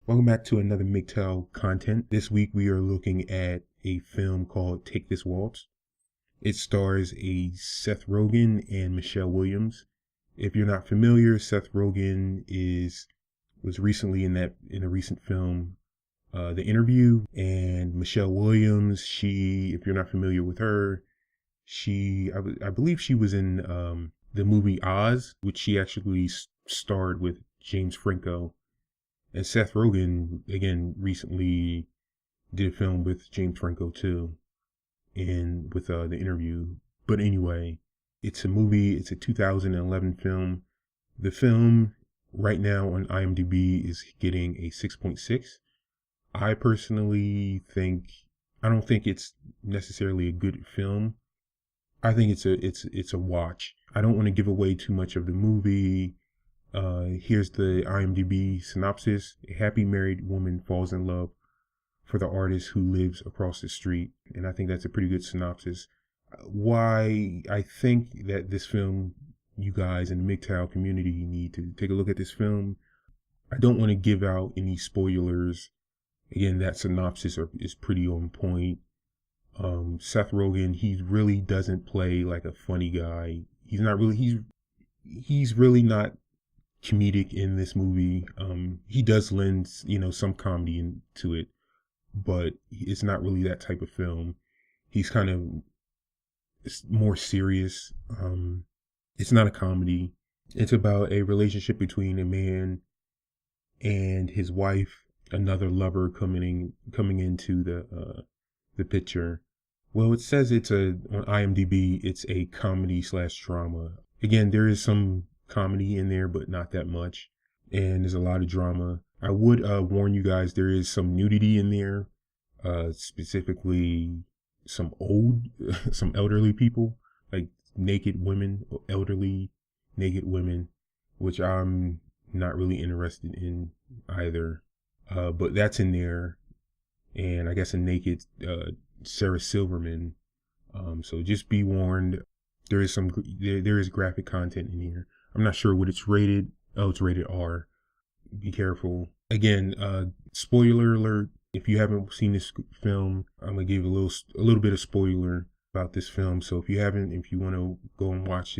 Welcome back to another MGTOW content. This week we are looking at a film called Take This Waltz. It stars a Seth Rogen and Michelle Williams. If you're not familiar, Seth Rogen was recently in a recent film, The Interview, and Michelle Williams. If you're not familiar with her, I believe she was in the movie Oz, which she actually starred with James Franco. And Seth Rogen, again, recently did a film with James Franco too, and with The Interview. But anyway, it's a movie. It's a 2011 film. The film right now on IMDb is getting a 6.6. I personally I don't think it's necessarily a good film. I think it's a watch. I don't want to give away too much of the movie. Here's the IMDb synopsis. A happy married woman falls in love for the artist who lives across the street. And I think that's a pretty good synopsis. Why I think that this film, you guys in the MGTOW community need to take a look at this film. I don't want to give out any spoilers. Again, that synopsis is pretty on point. Seth Rogen, he really doesn't play like a funny guy. He's really not comedic in this movie. He does lend, some comedy into it, but it's not really that type of film. He's kind of more serious. It's not a comedy. It's about a relationship between a man and his wife, another lover coming into the picture. Well, it says on IMDb, it's a comedy/drama. Again, there is some comedy in there, but not that much. And there's a lot of drama. I would warn you guys, there is some nudity in there, specifically some elderly people, like naked women, elderly naked women, which I'm not really interested in either. But that's in there. And I guess a naked Sarah Silverman. So just be warned. There is graphic content in here. I'm not sure what it's rated. Oh, it's rated R. Be careful. Again, spoiler alert. If you haven't seen this film, I'm gonna give a little bit of spoiler about this film. So if you want to go watch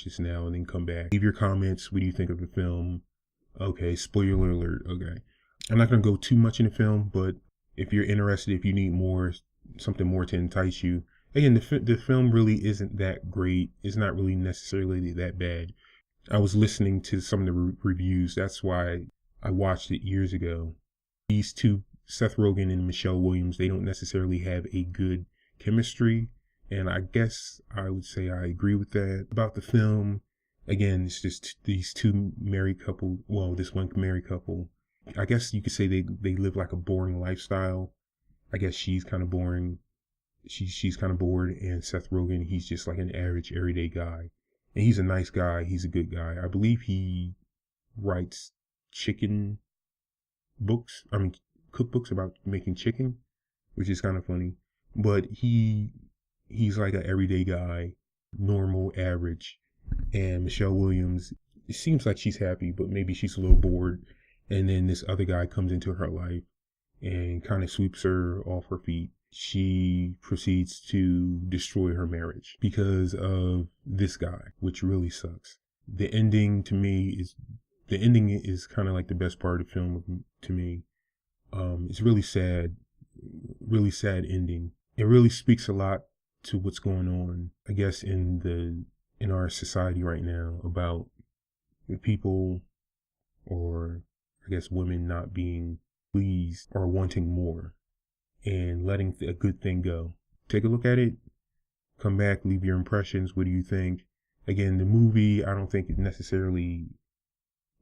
this now and then come back. Leave your comments. What do you think of the film? Okay, spoiler alert. Okay. I'm not gonna go too much in the film, but if you're interested, if you need something more to entice you, again, the film really isn't that great. It's not really necessarily that bad. I was listening to some of the reviews. That's why I watched it years ago. These two, Seth Rogen and Michelle Williams, they don't necessarily have a good chemistry. And I guess I would say I agree with that. About the film, again, it's just these two married couple. Well, this one married couple. I guess you could say they live like a boring lifestyle. I guess she's kind of boring. She's kind of bored, and Seth Rogen, he's just like an average everyday guy. And he's a nice guy. He's a good guy. I believe he writes cookbooks about making chicken, which is kind of funny. But he's like an everyday guy, normal, average. And Michelle Williams, it seems like she's happy, but maybe she's a little bored. And then this other guy comes into her life and kind of sweeps her off her feet. She proceeds to destroy her marriage because of this guy, which really sucks. The ending is kind of like the best part of the film to me. It's really sad ending. It really speaks a lot to what's going on, I guess, in our society right now about people, or I guess women, not being pleased or wanting more and letting a good thing go. Take a look at it. Come back, leave your impressions. What do you think? Again, the movie, I don't think it necessarily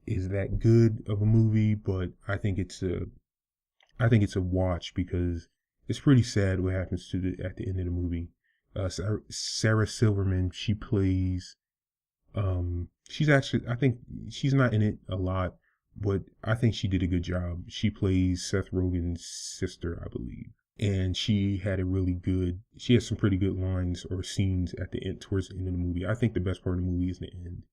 is that good of a movie, but I think it's a watch because it's pretty sad what happens at the end of the movie. Sarah Silverman, she plays. I think she's not in it a lot, but I think she did a good job. She plays Seth Rogen's sister, I believe. And she had some pretty good lines or scenes at the end, towards the end of the movie. I think the best part of the movie is the end.